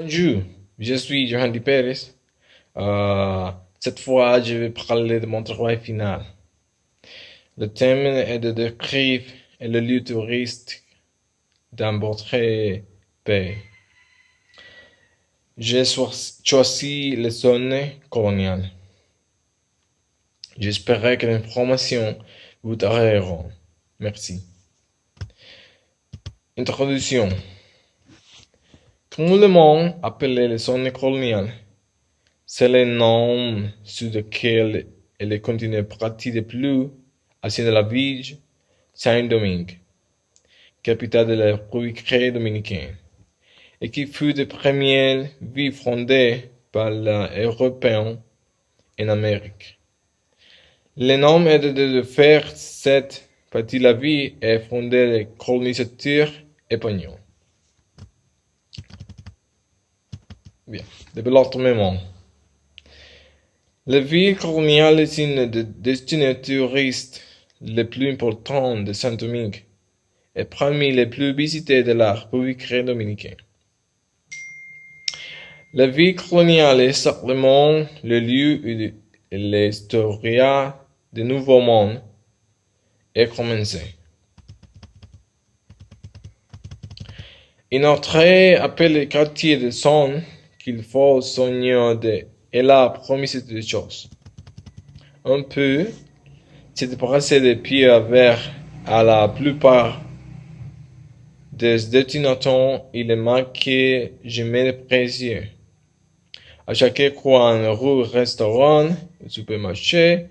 Bonjour, je suis Johanny Pérez. Cette fois, je vais parler de mon travail final. Le thème est de décrire le lieu touristique dans votre pays. J'ai choisi les zones coloniales. J'espère que l'information vous aidera. Merci. Introduction. Communément appelées les zones coloniales, c'est le nom sur lequel le continent pratique le plus ancien de la ville Saint-Domingue, capitale de la République dominicaine, et qui fut la première ville fondée par les Européens en Amérique. Le nom est de faire cette partie de la ville est fondée les colonisateurs espagnols. Bien, développement. La ville coloniale est une des destinations touristes les plus importantes de Saint-Domingue et parmi les plus visitées de la République dominicaine. La ville coloniale est certainement le lieu où l'histoire du Nouveau Monde est commencée. Une autre appelle le quartier de son qu'il faut soigner de est la première des choses. On peut se débarrasser des pieds vers à la plupart des destinations, il est marqué jamais de précieux. À chaque coin, rue, restaurant, supermarché,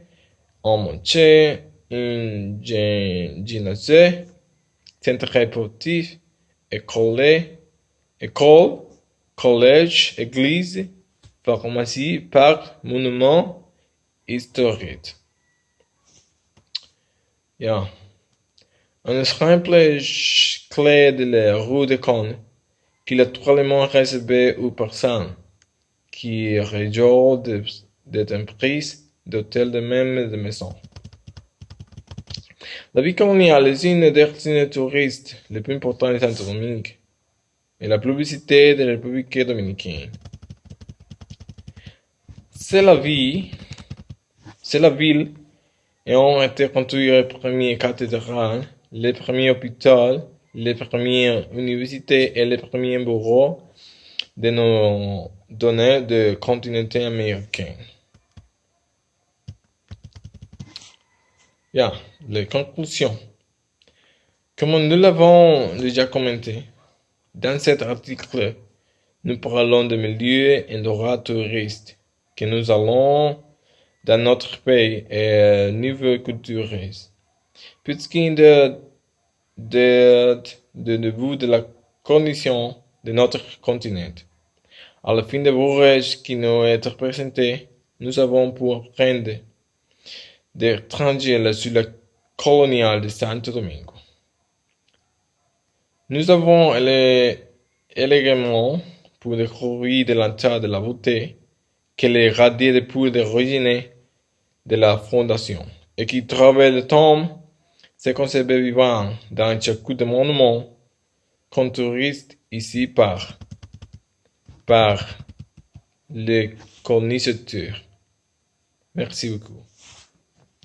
un marché, un gymnase, centre sportif, école, collège, église, pharmacie, parc, monument historique. Yeah. Un exemple clé de la rue de Cône, qui est totalement réservé aux personnes qui rejoignent des emprises d'hôtels de même de maison. La vie coloniale est une des destinations touristes les plus importantes de Saint-Domingue et la plus visitée de la République dominicaine. C'est la ville et ont été construites les premières cathédrales, les premiers hôpitaux, les premières universités et les premiers bureaux de nos données du continent américain. Les conclusions. Comme nous l'avons déjà commenté, dans cet article, nous parlons de milieux et d'endroits touristes que nous allons dans notre pays et niveau culturel. Puisqu'il de niveau de la condition de notre continent. À la fin de l'ouvrage qui nous est présenté, nous avons pour apprendre d'étrangers sur la coloniale de Santo Domingo. Nous avons élégamment pour découvrir de l'entière de la beauté qu'elle est radiée depuis l'origine de la fondation et qui travaille le temps s'est conservé vivant dans chaque de monuments qu'on touriste ici par les colonisateurs. Merci beaucoup.